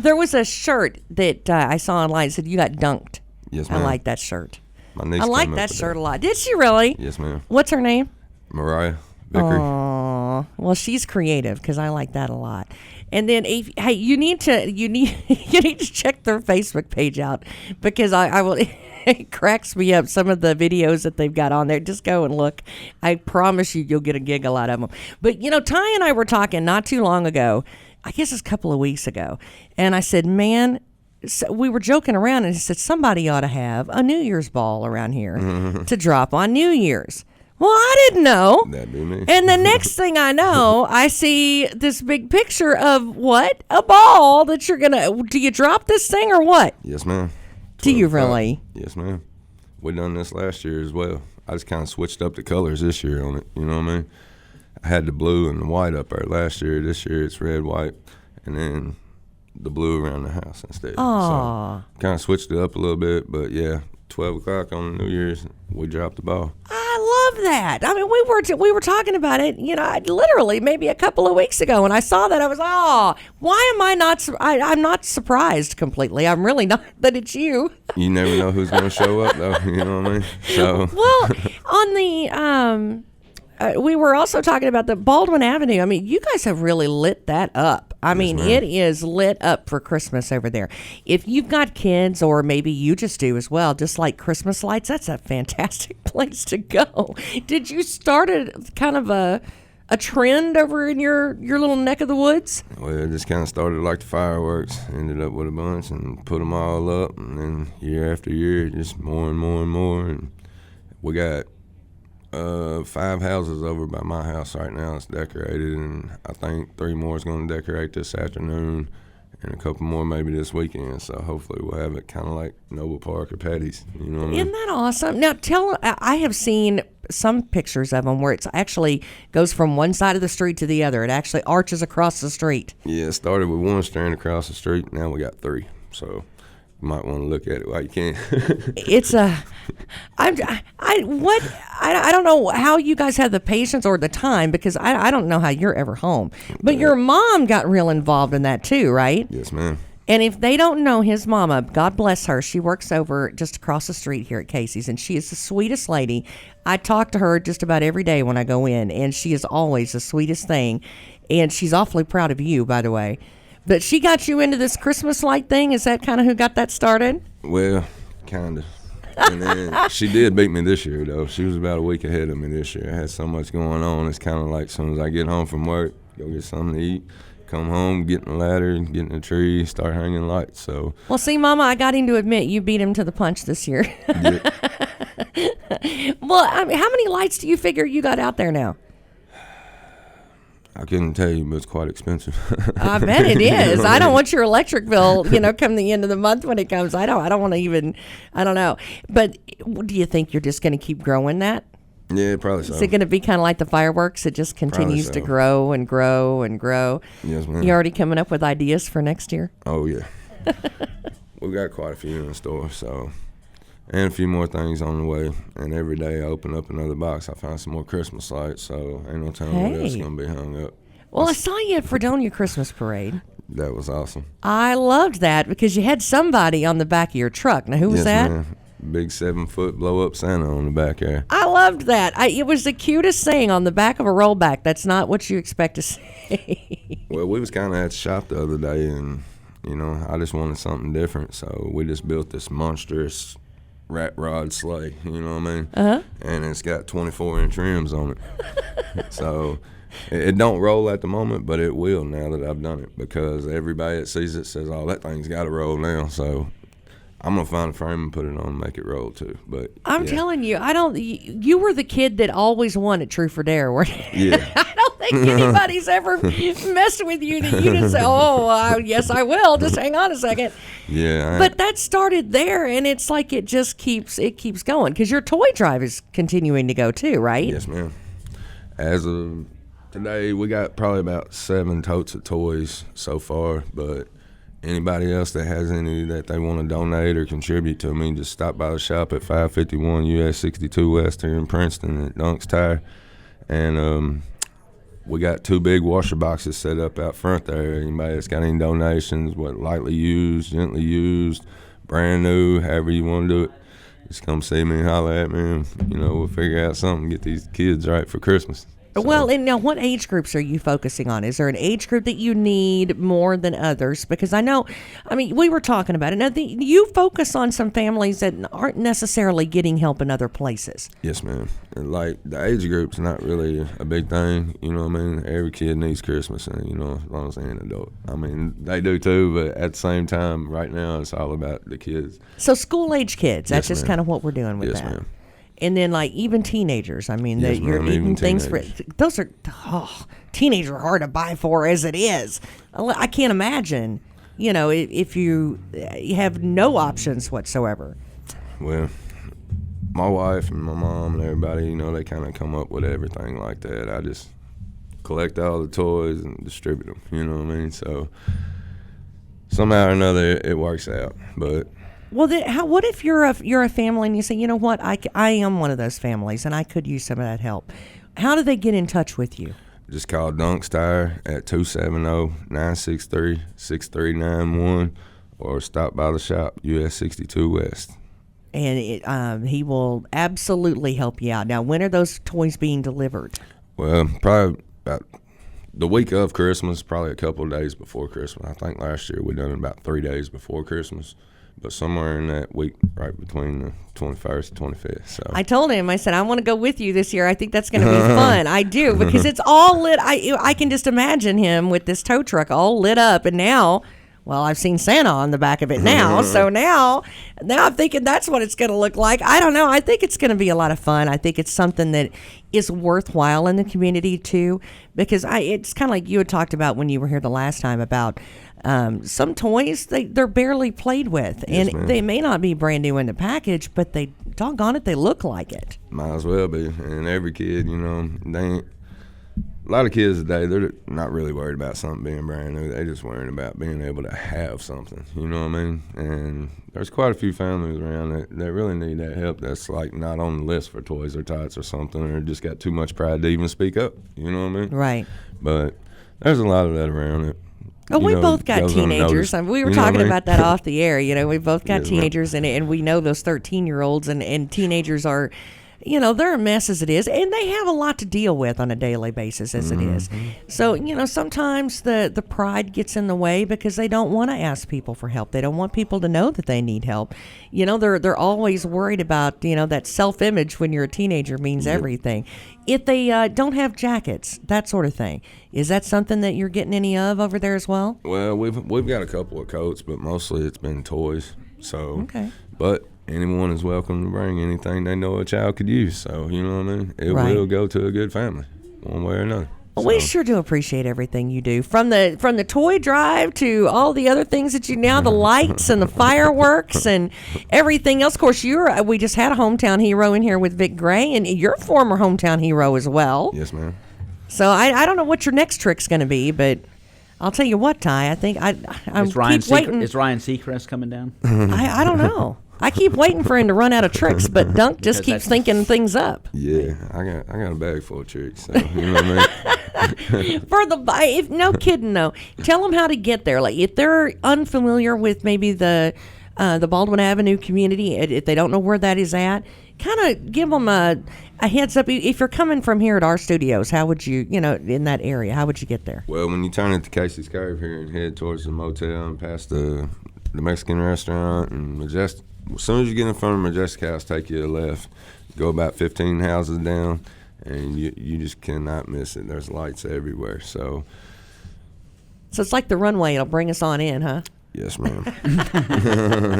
There was a shirt that I saw online that said you got dunked. Yes, ma'am. I like that shirt. My niece I like that shirt a lot. Did she really? Yes, ma'am. What's her name? Mariah Vickery. Oh, well, she's creative because I like that a lot. And then, you need to check their Facebook page out because I will. It cracks me up, some of the videos that they've got on there. Just go and look. I promise you'll get a giggle out of them. But Ty and I were talking not too long ago. I guess it's a couple of weeks ago, and I said, "Man." So we were joking around, and he said somebody ought to have a New Year's ball around here to drop on New Year's. Well, I didn't know. That'd be me. And the next thing I know, I see this big picture of what? A ball that you're going to... Do you drop this thing or what? Yes, ma'am. Do you really? Yes, ma'am. We done this last year as well. I just kind of switched up the colors this year on it. You know what I mean? I had the blue and the white up there last year. This year it's red, white, and then the blue around the house instead. Aww. So kind of switched it up a little bit, but yeah, 12 o'clock on New Year's, we dropped the ball. I love that. I mean, we were talking about it, literally maybe a couple of weeks ago. When I saw that, I was, why am I not? I'm not surprised completely. I'm really not that it's you. You never know who's going to show up, though. You know what I mean? So well, on the we were also talking about the Baldwin Avenue. I mean, you guys have really lit that up. I mean, it is lit up for Christmas over there. If you've got kids, or maybe you just do as well, just like Christmas lights, that's a fantastic place to go. Did you start kind of a trend over in your little neck of the woods? Well, it just kind of started like the fireworks. Ended up with a bunch and put them all up. And then year after year, just more and more and more. And we got 5 houses over by my house right now. It's decorated, and I think 3 more is going to decorate this afternoon, and a couple more maybe this weekend. So hopefully we'll have it kind of like Noble Park or Patty's. You know what I mean? Isn't that awesome? Now I have seen some pictures of them where it's actually goes from one side of the street to the other. It actually arches across the street. Yeah, it started with 1 strand across the street. Now we got 3. So might want to look at it while you can. It's I don't know how you guys have the patience or the time, because I don't know how you're ever home. But your mom got real involved in that too, right? Yes, ma'am. And if they don't know his mama, God bless her, she works over just across the street here at Casey's, and she is the sweetest lady. I talk to her just about every day when I go in, and she is always the sweetest thing. And she's awfully proud of you, by the way. But she got you into this Christmas light thing. Is that kind of who got that started? Well, kind of. And then she did beat me this year, though. She was about a week ahead of me this year. I had so much going on. It's kind of like as soon as I get home from work, go get something to eat, come home, get in the ladder, get in the tree, start hanging lights. So. Well, see, Mama, I got him to admit you beat him to the punch this year. Yeah. Well, I mean, how many lights do you figure you got out there now? I couldn't tell you, but it's quite expensive. I bet it is. I don't want your electric bill, come the end of the month when it comes. I don't want to even, I don't know. But do you think you're just going to keep growing that? Yeah, probably so. Is it going to be kind of like the fireworks? It just continues to grow and grow and grow? Yes, ma'am. You already coming up with ideas for next year? Oh, yeah. We've got quite a few in the store, so. And a few more things on the way. And every day I open up another box, I find some more Christmas lights. So ain't no telling what else is going to be hung up. Well, I saw you at Fredonia Christmas Parade. That was awesome. I loved that because you had somebody on the back of your truck. Now, who was that? Ma'am. Big 7-foot blow-up Santa on the back there. I loved that. It was the cutest thing on the back of a rollback. That's not what you expect to see. Well, we was kind of at the shop the other day, and, I just wanted something different. So we just built this monstrous rat rod sleigh, you know what I mean? Uh-huh. And it's got 24-inch rims on it. So it don't roll at the moment, but it will now that I've done it, because everybody that sees it says, oh, that thing's got to roll now. So I'm going to find a frame and put it on and make it roll too. But I'm telling you, you were the kid that always wanted Truth or Dare, weren't you? Yeah. I don't think anybody's ever messed with you that you just say, oh, yes, I will. Just hang on a second. Yeah. But that started there, and it's like it just keeps going, because your toy drive is continuing to go too, right? Yes, ma'am. As of today, we got probably about 7 totes of toys so far, but anybody else that has any that they want to donate or contribute to me, just stop by the shop at 551 US 62 West here in Princeton at Dunk's Tire. And we got 2 big washer boxes set up out front there. Anybody that's got any donations, lightly used, gently used, brand new, however you want to do it, just come see me and holler at me, and, we'll figure out something, get these kids right for Christmas. So. Well, and now what age groups are you focusing on? Is there an age group that you need more than others? Because we were talking about it. Now, you focus on some families that aren't necessarily getting help in other places. Yes, ma'am. And like the age group's not really a big thing. You know what I mean? Every kid needs Christmas, and as long as they're an adult. I mean, they do too, but at the same time, right now, it's all about the kids. So school-age kids, that's just kind of what we're doing with that. Yes, ma'am. And then, even teenagers. I mean, yes, you're eating things for. Those are teenagers are hard to buy for as it is. I can't imagine, if you have no options whatsoever. Well, my wife and my mom and everybody, they kind of come up with everything like that. I just collect all the toys and distribute them. You know what I mean? So somehow or another, it works out, but. Well, what if you're a family and you say, you know what, I am one of those families and I could use some of that help. How do they get in touch with you? Just call Dunk's Tire at 270-963-6391 or stop by the shop, US 62 West. And he will absolutely help you out. Now, when are those toys being delivered? Well, probably about the week of Christmas, probably a couple of days before Christmas. I think last year we done it about 3 days before Christmas. But somewhere in that week, right between the 21st and 25th. So I told him, I said, I want to go with you this year. I think that's going to be fun. I do, because it's all lit. I can just imagine him with this tow truck all lit up. And now, well, I've seen Santa on the back of it now. So now I'm thinking that's what it's going to look like. I don't know. I think it's going to be a lot of fun. I think it's something that is worthwhile in the community, too, because it's kind of like you had talked about when you were here the last time about some toys, they're barely played with. Yes, and ma'am. they may not be brand new in the package, but doggone it, they look like it. Might as well be. And every kid, a lot of kids today, they're not really worried about something being brand new. They're just worried about being able to have something. You know what I mean? And there's quite a few families around that really need that help. That's like not on the list for Toys or Tots or something, or just got too much pride to even speak up. You know what I mean? Right. But there's a lot of that around it. Oh, we both got teenagers. We were talking about that off the air. We both got teenagers, and we know those 13-year-olds and teenagers are, they're a mess as it is, and they have a lot to deal with on a daily basis as it is. So, sometimes the pride gets in the way because they don't want to ask people for help. They don't want people to know that they need help. They're always worried about, that self-image when you're a teenager means everything. If they don't have jackets, that sort of thing, is that something that you're getting any of over there as well? Well, we've got a couple of coats, but mostly it's been toys. So, but anyone is welcome to bring anything they know a child could use. So, you know what I mean? It will go to a good family, one way or another. Well, we sure do appreciate everything you do, from the toy drive to all the other things that you now, the lights and the fireworks and everything else. Of course, we just had a hometown hero in here with Vic Gray, and you're a former hometown hero as well. Yes, ma'am. So I don't know what your next trick's going to be, but I'll tell you what, Ty. I think I'm keep waiting. Is Ryan Seacrest coming down? I don't know. I keep waiting for him to run out of tricks, but Dunk just keeps thinking things up. Yeah, I got a bag full of tricks. So, you know what I mean? No kidding, no. Tell them how to get there. Like if they're unfamiliar with maybe the Baldwin Avenue community, if they don't know where that is at, kind of give them a heads up. If you're coming from here at our studios, how would you, in that area, how would you get there? Well, when you turn into Casey's Cove here and head towards the motel and past the Mexican restaurant and Majestic, as soon as you get in front of Majestic House, take you left, go about 15 houses down, and you just cannot miss it. There's lights everywhere. So it's like the runway. It'll bring us on in, huh? Yes, ma'am.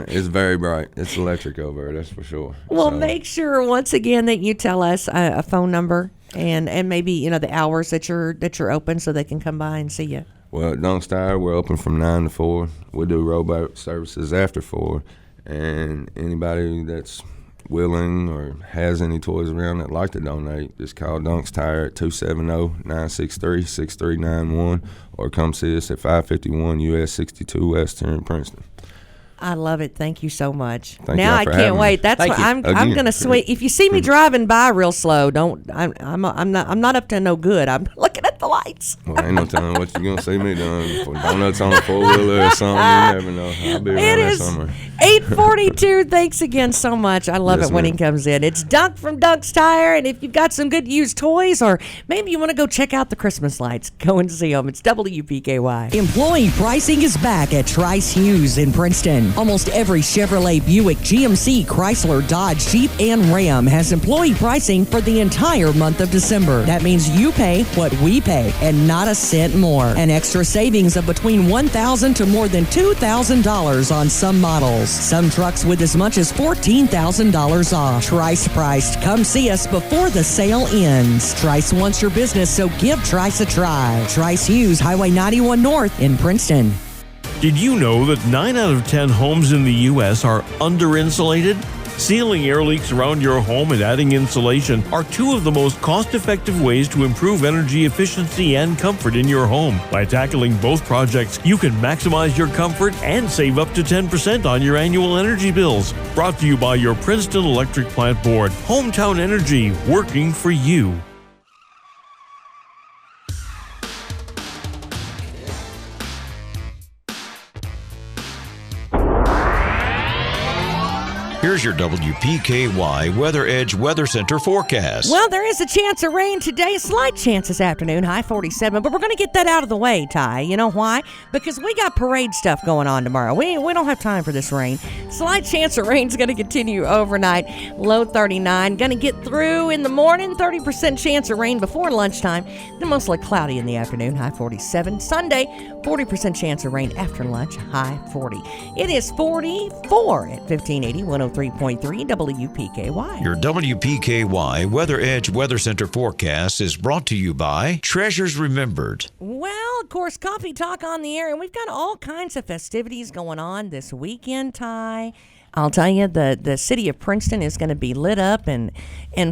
It's very bright. It's electric over there, that's for sure. Well, make sure once again that you tell us a phone number and maybe the hours that you're open so they can come by and see you. Well, at Dunk's Tire, we're open from 9 to 4. We do rowboat services after 4. And anybody that's willing or has any toys around that like to donate, just call Dunk's Tire at 270-963-6391 or come see us at 551 US 62 West here in Princeton. I love it. Thank you so much. Now I can't wait. That's what I'm going to swing. If you see me driving by real slow, I'm not up to no good. I'm looking at the lights. Well, ain't no telling what you're going to see me doing. For donuts on a 4-wheeler or something, you never know. I'll be around that summer. 8:42. Thanks again so much. I love it when he comes in. It's Dunk from Dunk's Tire, and if you've got some good used toys or maybe you want to go check out the Christmas lights, go and see them. It's WPKY. Employee pricing is back at Trice Hughes in Princeton. Almost every Chevrolet, Buick, GMC, Chrysler, Dodge, Jeep, and Ram has employee pricing for the entire month of December. That means you pay what we pay and not a cent more. An extra savings of between $1,000 to more than $2,000 on some models. Some trucks with as much as $14,000 off. Trice priced. Come see us before the sale ends. Trice wants your business, so give Trice a try. Trice Hughes, Highway 91 North in Princeton. Did you know that 9 out of 10 homes in the U.S. are under-insulated? Sealing air leaks around your home and adding insulation are two of the most cost-effective ways to improve energy efficiency and comfort in your home. By tackling both projects, you can maximize your comfort and save up to 10% on your annual energy bills. Brought to you by your Princeton Electric Plant Board. Hometown Energy, working for you. Here's your WPKY Weather Edge Weather Center forecast. Well, there is a chance of rain today, a slight chance this afternoon, high 47, but we're going to get that out of the way, Ty. You know why? Because we got parade stuff going on tomorrow. We don't have time for this rain. Slight chance of rain is going to continue overnight, low 39. Going to get through in the morning, 30% chance of rain before lunchtime, then mostly cloudy in the afternoon, high 47. Sunday, 40% chance of rain after lunch, high 40. It is 44 at 1580, 103.3 WPKY. Your WPKY Weather Edge Weather Center forecast is brought to you by Treasures Remembered. Well, of course, Coffee Talk on the air, and we've got all kinds of festivities going on this weekend, Ty. I'll tell you, the city of Princeton is going to be lit up and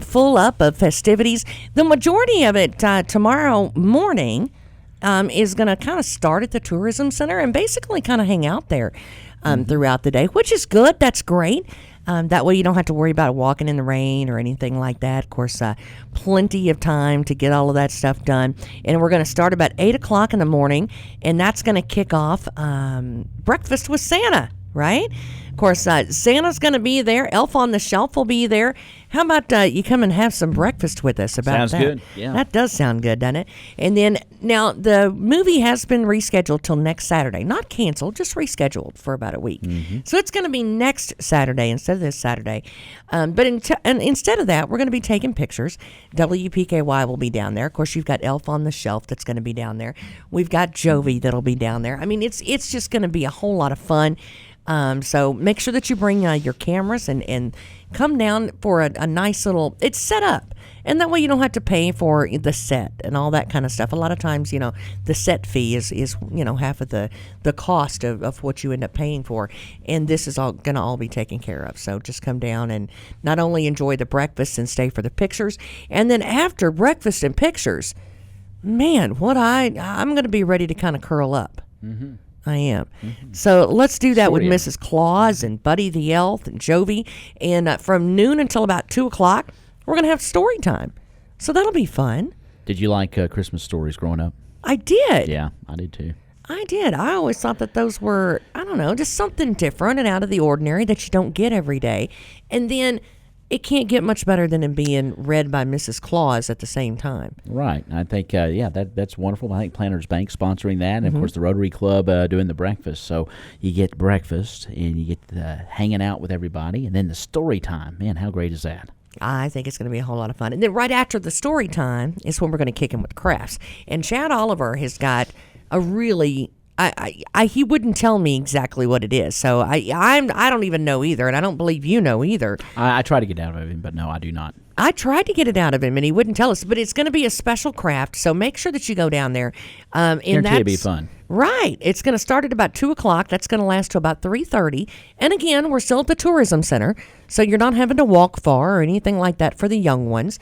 full up of festivities. The majority of it tomorrow morning is going to kind of start at the Tourism Center and basically kind of hang out there throughout the day, which is good. That's great. That way you don't have to worry about walking in the rain or anything like that. Of course, plenty of time to get all of that stuff done. And we're going to start about 8 o'clock in the morning, and that's going to kick off Breakfast with Santa, right? Of course, Santa's going to be there. Elf on the Shelf will be there. How about you come and have some breakfast with us about Sounds that? good, yeah. That does sound good, doesn't it? And then, now, the movie has been rescheduled till next Saturday. Not canceled, just rescheduled for about a week. So it's going to be next Saturday instead of this Saturday. But instead of that, we're going to be taking pictures. WPKY will be down there. Of course, you've got Elf on the Shelf that's going to be down there. We've got Jovi that'll be down there. I mean, it's just going to be a whole lot of fun. So make sure that you bring your cameras and come down for a nice little, it's set up. And that way you don't have to pay for the set and all that kind of stuff. A lot of times, the set fee is half of the cost of what you end up paying for. And this is all going to all be taken care of. So just come down and not only enjoy the breakfast and stay for the pictures. And then after breakfast and pictures, man, I'm going to be ready to kind of curl up. Mm-hmm. I am. Mm-hmm. So let's do that with Mrs. Claus and Buddy the Elf and Jovi. And from noon until about 2 o'clock, we're going to have story time. So that'll be fun. Did you like Christmas stories growing up? I did. Yeah, I did too. I did. I always thought that those were, I don't know, just something different and out of the ordinary that you don't get every day. And then it can't get much better than it being read by Mrs. Claus at the same time. Right. I think, that's wonderful. I think Planters Bank sponsoring that, and, of course, the Rotary Club doing the breakfast. So you get breakfast, and you get hanging out with everybody, and then the story time. Man, how great is that? I think it's going to be a whole lot of fun. And then right after the story time is when we're going to kick in with crafts. And Chad Oliver has got a really... he wouldn't tell me exactly what it is, so I don't even know either, and I don't believe you know either. I try to get out of him, but no, I do not. I tried to get it out of him, and he wouldn't tell us. But it's going to be a special craft, so make sure that you go down there. Guarantee it'll be fun. Right. It's going to start at about 2 o'clock. That's going to last till about 3:30. And again, we're still at the Tourism Center, so you're not having to walk far or anything like that for the young ones.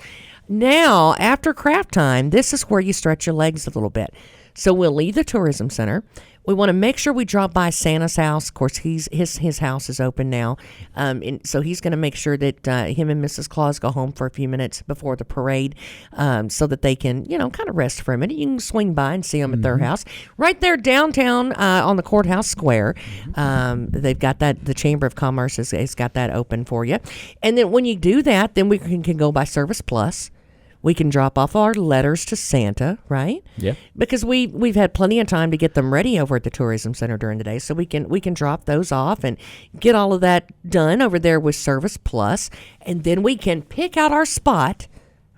Now, after craft time, this is where you stretch your legs a little bit. So we'll leave the Tourism Center. We want to make sure we drop by Santa's house. Of course, his house is open now, and so he's going to make sure that him and Mrs. Claus go home for a few minutes before the parade, so that they can, kind of rest for a minute. You can swing by and see them at their house right there downtown on the courthouse square. They've got that. The Chamber of Commerce has got that open for you, and then when you do that, then we can go by Service Plus. We can drop off our letters to Santa, right? Yeah. Because we've had plenty of time to get them ready over at the Tourism Center during the day, so we can drop those off and get all of that done over there with Service Plus, and then we can pick out our spot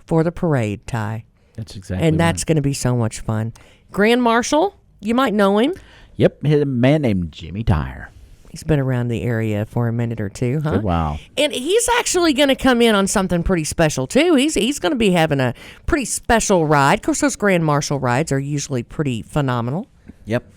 for the parade, Ty. That's exactly. And that's going to be so much fun. Grand Marshal, you might know him. Yep, a man named Jimmy Dyer. He's been around the area for a minute or two, huh? Good while. And he's actually going to come in on something pretty special, too. He's going to be having a pretty special ride. Of course, those Grand Marshal rides are usually pretty phenomenal. Yep.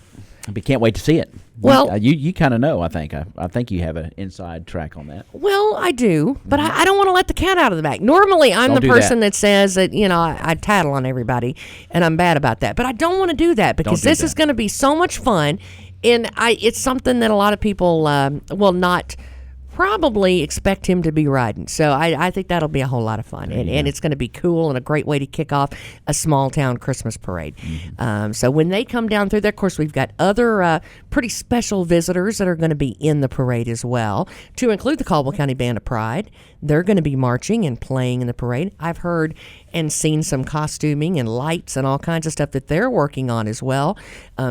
I can't wait to see it. Well, you kind of know, I think. I think you have an inside track on that. Well, I do, but I don't want to let the cat out of the bag. Normally, I'm the person that says that, I tattle on everybody, and I'm bad about that. But I don't want to do that because this is going to be so much fun. And it's something that a lot of people will not probably expect him to be riding. So I think that'll be a whole lot of fun. And it's going to be cool and a great way to kick off a small town Christmas parade. So when they come down through there, of course, we've got other pretty special visitors that are going to be in the parade as well, to include the Caldwell County Band of Pride. They're going to be marching and playing in the parade. I've heard and seen some costuming and lights and all kinds of stuff that they're working on as well.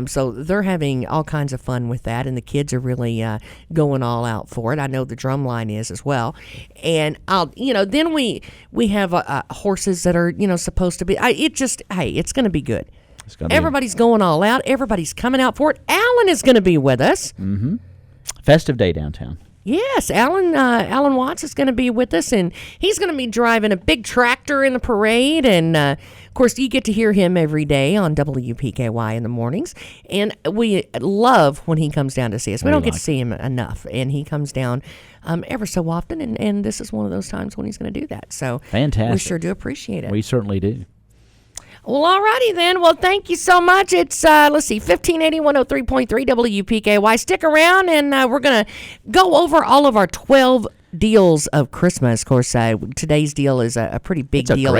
So they're having all kinds of fun with that, and the kids are really going all out for it. I know the drum line is as well. And then we have horses that are supposed to be. It's going to be good. Everybody's going all out. Everybody's coming out for it. Alan is going to be with us. Festive day downtown. Yes, Alan Watts is going to be with us, and he's going to be driving a big tractor in the parade. And, of course, you get to hear him every day on WPKY in the mornings. And we love when he comes down to see us. We don't get to see him enough, and he comes down ever so often, and this is one of those times when he's going to do that. So fantastic. We sure do appreciate it. We certainly do. Well, all righty then. Well, thank you so much. It's, 1580 103.3 WPKY. Stick around, and we're going to go over all of our 12 deals of Christmas. Of course, today's deal is a pretty big deal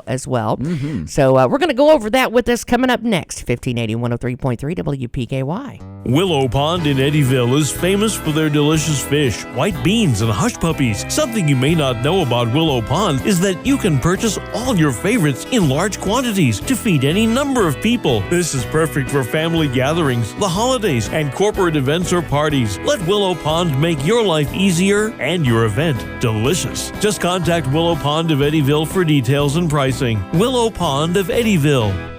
as well. Mm-hmm. So we're going to go over that with us coming up next. 1580 103.3 WPKY. Willow Pond in Eddyville is famous for their delicious fish, white beans, and hush puppies. Something you may not know about Willow Pond is that you can purchase all your favorites in large quantities to feed any number of people. This is perfect for family gatherings, the holidays, and corporate events or parties. Let Willow Pond make your life easier and your event delicious. Just contact Willow Pond of Eddyville for details and pricing. Willow Pond of Eddyville.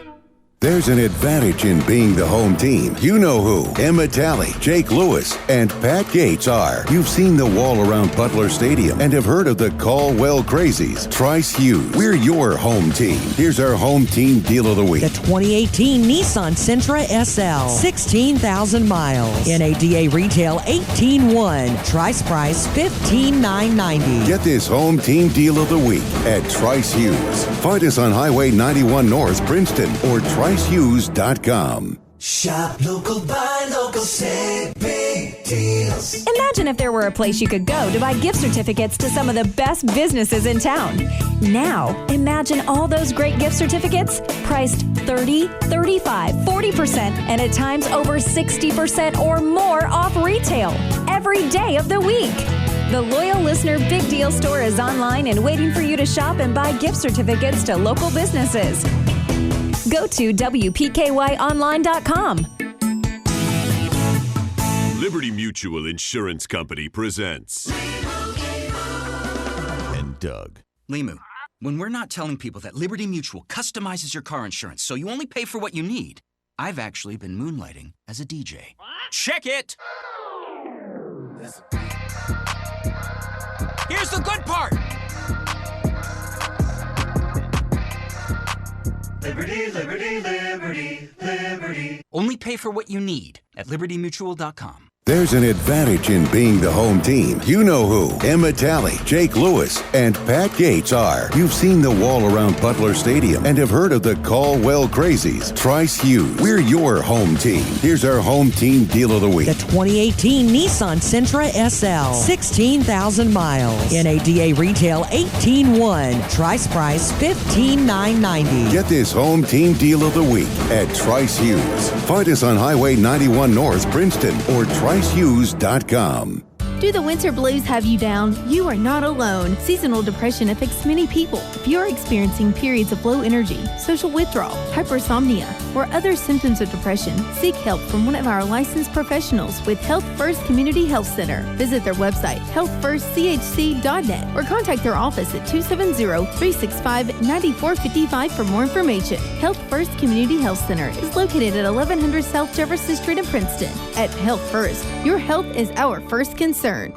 There's an advantage in being the home team. You know who Emma Talley, Jake Lewis, and Pat Gates are. You've seen the wall around Butler Stadium and have heard of the Caldwell Crazies. Trice Hughes, we're your home team. Here's our home team deal of the week. The 2018 Nissan Sentra SL, 16,000 miles. NADA retail 18,100. Trice price 15,990. Get this home team deal of the week at Trice Hughes. Find us on Highway 91 North, Princeton, or TriceHughes.com. Shop local, buy local, save big deals. Imagine if there were a place you could go to buy gift certificates to some of the best businesses in town. Now, imagine all those great gift certificates priced 30, 35, 40%, and at times over 60% or more off retail every day of the week. The Loyal Listener Big Deal Store is online and waiting for you to shop and buy gift certificates to local businesses. Go to WPKYonline.com. Liberty Mutual Insurance Company presents and Doug. Limu, when we're not telling people that Liberty Mutual customizes your car insurance so you only pay for what you need, I've actually been moonlighting as a DJ. Check it! Here's the good part! Liberty, liberty, liberty, liberty. Only pay for what you need at libertymutual.com. There's an advantage in being the home team. You know who Emma Talley, Jake Lewis, and Pat Gates are. You've seen the wall around Butler Stadium and have heard of the Caldwell Crazies. Trice Hughes, we're your home team. Here's our home team deal of the week. The 2018 Nissan Sentra SL, 16,000 miles. NADA retail 18,100. Trice price 15,990. Get this home team deal of the week at Trice Hughes. Find us on Highway 91 North, Princeton, or TriceHughes.com. Do the winter blues have you down? You are not alone. Seasonal depression affects many people. If you're experiencing periods of low energy, social withdrawal, hypersomnia, or other symptoms of depression, seek help from one of our licensed professionals with Health First Community Health Center. Visit their website, healthfirstchc.net, or contact their office at 270-365-9455 for more information. Health First Community Health Center is located at 1100 South Jefferson Street in Princeton. At Health First, your health is our first concern. Are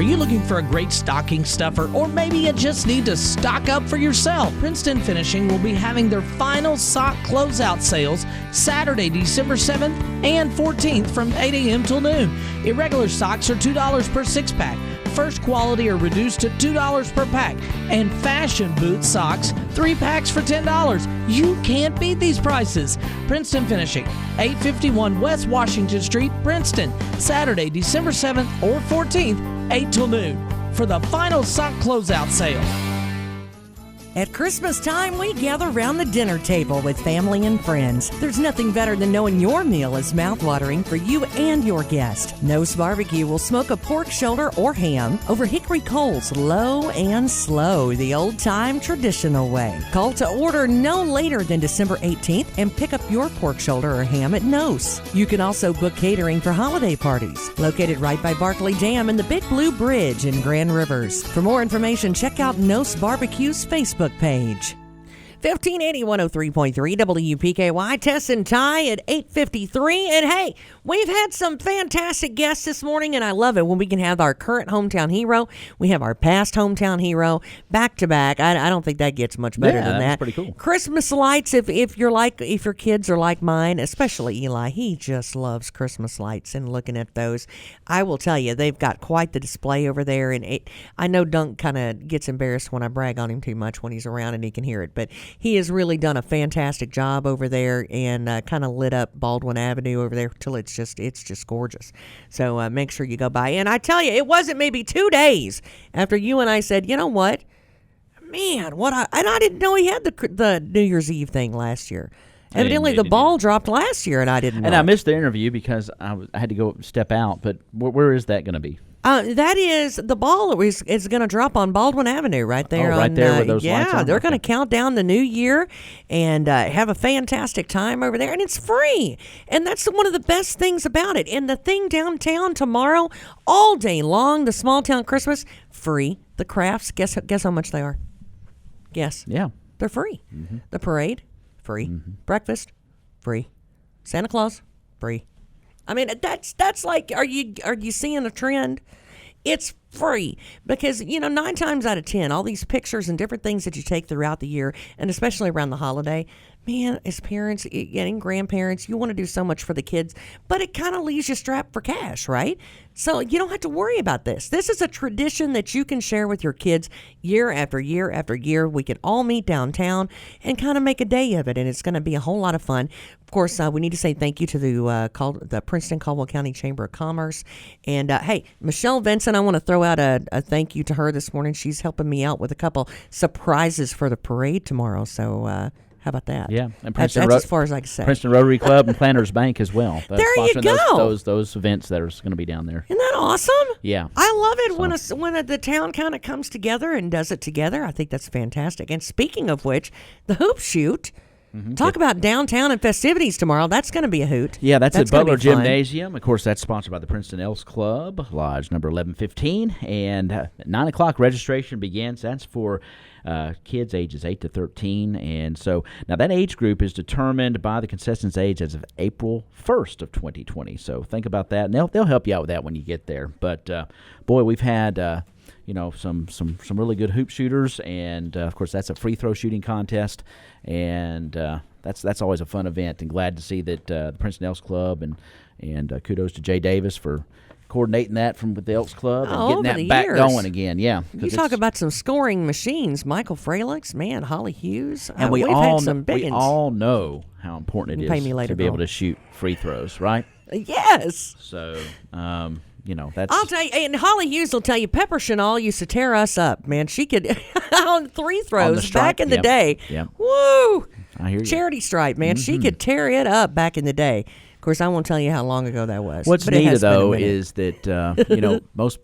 you looking for a great stocking stuffer, or maybe you just need to stock up for yourself? Princeton Finishing will be having their final sock closeout sales Saturday, December 7th and 14th from 8 a.m. till noon. Irregular socks are $2 per 6-pack. First quality are reduced to $2 per pack. And fashion boot socks, 3 packs for $10. You can't beat these prices. Princeton Finishing, 851 West Washington Street, Princeton. Saturday, December 7th or 14th, 8 till noon, for the final sock closeout sale. At Christmas time, we gather around the dinner table with family and friends. There's nothing better than knowing your meal is mouthwatering for you and your guest. Nose Barbecue will smoke a pork shoulder or ham over hickory coals, low and slow, the old-time traditional way. Call to order no later than December 18th and pick up your pork shoulder or ham at Nose. You can also book catering for holiday parties. Located right by Barkley Dam and the Big Blue Bridge in Grand Rivers. For more information, check out Nose Barbecue's Facebook page. 1580 103.3 WPKY. Tess and Ty at 8:53. And hey, we've had some fantastic guests this morning, and I love it when we can have our current hometown hero. We have our past hometown hero back to back. I don't think that gets much better than that. That's pretty cool. Christmas lights. If your kids are like mine, especially Eli, he just loves Christmas lights and looking at those. I will tell you, they've got quite the display over there, and I know Dunk kind of gets embarrassed when I brag on him too much when he's around and he can hear it, but he has really done a fantastic job over there and kind of lit up Baldwin Avenue over there till it's just gorgeous. So make sure you go by. And I tell you, it wasn't maybe 2 days after you and I said, you know what, man, I didn't know he had the New Year's Eve thing last year. Evidently, the ball dropped last year, and I didn't know. And I missed the interview because I had to go step out. But where is that going to be? That is the ball is going to drop on Baldwin Avenue right there. Right there where those lights are? They're going to count down the new year and have a fantastic time over there. And it's free. And that's one of the best things about it. And the thing downtown tomorrow, all day long, the small town Christmas, free. The crafts, guess how much they are? Guess. Yeah. They're free. Mm-hmm. The parade, free. Mm-hmm. Breakfast, free. Santa Claus, free. I mean, that's like, are you seeing a trend? It's free because, 9 times out of 10, all these pictures and different things that you take throughout the year, and especially around the holiday, man, as parents and grandparents, you want to do so much for the kids, but it kind of leaves you strapped for cash, right? So you don't have to worry about this. This is a tradition that you can share with your kids year after year after year. We can all meet downtown and kind of make a day of it, and it's going to be a whole lot of fun. Of course, we need to say thank you to the Princeton Caldwell County Chamber of Commerce. And, hey, Michelle Vincent, I want to throw out a thank you to her this morning. She's helping me out with a couple surprises for the parade tomorrow. So, how about that? Yeah, and that's as far as I can say. Princeton Rotary Club and Planters Bank as well. There you go. Those events that are going to be down there. Isn't that awesome? Yeah, I love it when the town kind of comes together and does it together. I think that's fantastic. And speaking of which, the hoop shoot. Mm-hmm. Talk about downtown and festivities tomorrow. That's going to be a hoot. Yeah, that's at Butler Gymnasium. Of course, that's sponsored by the Princeton Elks Club, Lodge number 1115. And at 9 o'clock, registration begins. That's for kids ages 8 to 13. And so now that age group is determined by the contestants' age as of April 1st of 2020. So think about that. And they'll help you out with that when you get there. But, boy, we've had some really good hoop shooters, and of course that's a free throw shooting contest, and that's always a fun event. And glad to see that the Princeton Elks Club and kudos to Jay Davis for coordinating that with the Elks Club and getting that back going again. Yeah, you talk about some scoring machines. Michael Fralix, man, Holly Hughes, and we all know how important it is to be able to shoot free throws, right? Yes. So. That's. I'll tell you, and Holly Hughes will tell you, Pepper Chanel used to tear us up, man. She could, on free throws back in the day. Yep. Woo! I hear you. Charity stripe, man. Mm-hmm. She could tear it up back in the day. Of course, I won't tell you how long ago that was. What's neat, though, is that,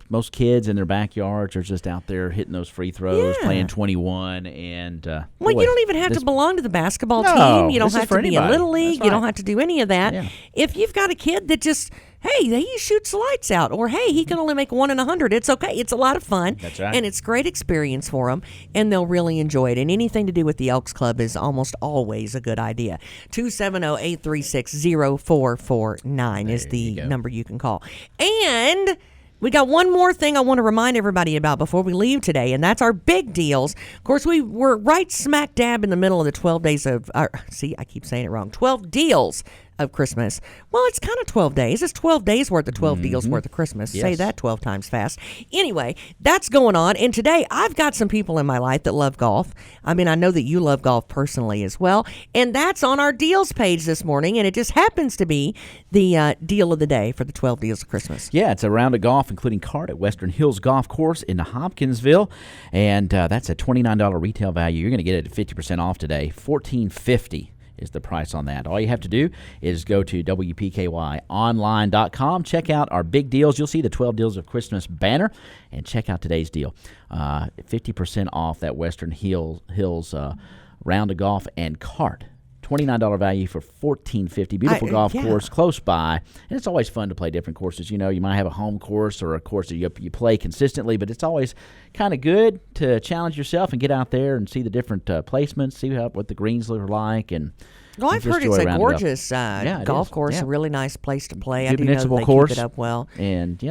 most kids in their backyards are just out there hitting those free throws, playing 21. And, you don't even have to belong to the basketball team. You don't have to be in Little League. Right. You don't have to do any of that. Yeah. If you've got a kid that just, hey, he shoots the lights out, or hey, he can only make 1 in 100. It's okay. It's a lot of fun. That's right. And it's great experience for them, and they'll really enjoy it. And anything to do with the Elks Club is almost always a good idea. 270-836-0449 is the number you can call. And we got one more thing I want to remind everybody about before we leave today, and that's our big deals. Of course, we were right smack dab in the middle of the 12 days of, I keep saying it wrong, 12 deals of Christmas. Well, it's kind of 12 days. It's 12 days worth of 12 deals worth of Christmas. Yes. Say that 12 times fast. Anyway, that's going on. And today, I've got some people in my life that love golf. I mean, I know that you love golf personally as well. And that's on our deals page this morning. And it just happens to be the deal of the day for the 12 deals of Christmas. Yeah, it's a round of golf, including cart at Western Hills Golf Course in Hopkinsville. And that's a $29 retail value. You're going to get it at 50% off today, $14.50. Is the price on that. All you have to do is go to WPKYonline.com, check out our big deals. You'll see the 12 deals of Christmas banner, and check out today's deal. 50% off that Western Hills round of golf and cart $29 value for $14.50. Beautiful golf course close by, and it's always fun to play different courses. You know, you might have a home course or a course that you play consistently, but it's always kind of good to challenge yourself and get out there and see the different placements, see what the greens look like, and well, I've heard it's a gorgeous golf course, a really nice place to play. I do know they keep it up well. And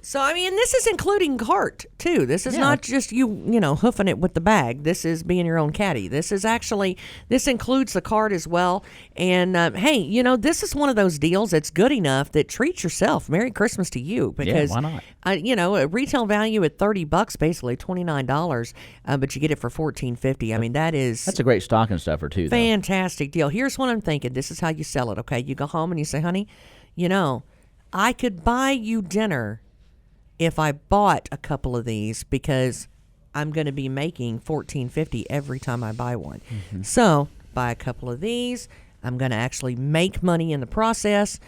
So, I mean, this is including cart, too. This is not just you hoofing it with the bag. This is being your own caddy. This includes the cart as well. And, hey, this is one of those deals that's good enough that treat yourself. Merry Christmas to you. Because, why not? A retail value at $30, basically $29, but you get it for $14.50. I mean, that's a great stocking stuffer, too, though. Fantastic deal. Here's what I'm thinking. This is how you sell it, okay? You go home and you say, honey, I could buy you dinner if I bought a couple of these because I'm going to be making $14.50 every time I buy one. Mm-hmm. So buy a couple of these. I'm going to actually make money in the process,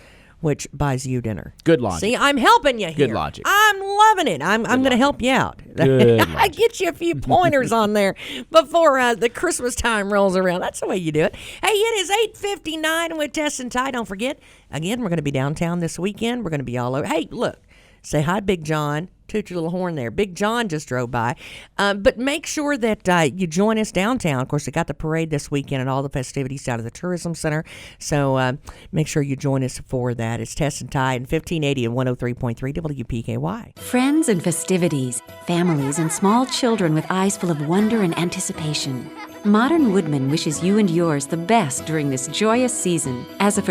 which buys you dinner. Good logic. See, I'm helping you here. Good logic. I'm loving it. I'm going to help you out. Good I get you a few pointers on there before the Christmas time rolls around. That's the way you do it. Hey, it is 8:59 with Tess and Ty. Don't forget, again, we're going to be downtown this weekend. We're going to be all over. Hey, look. Say hi, Big John. Toot your little horn there. Big John just drove by. But make sure that you join us downtown. Of course, they got the parade this weekend and all the festivities down at the Tourism Center. So make sure you join us for that. It's Tess and Ty in 1580 and 103.3 WPKY. Friends and festivities, families and small children with eyes full of wonder and anticipation. Modern Woodman wishes you and yours the best during this joyous season. As a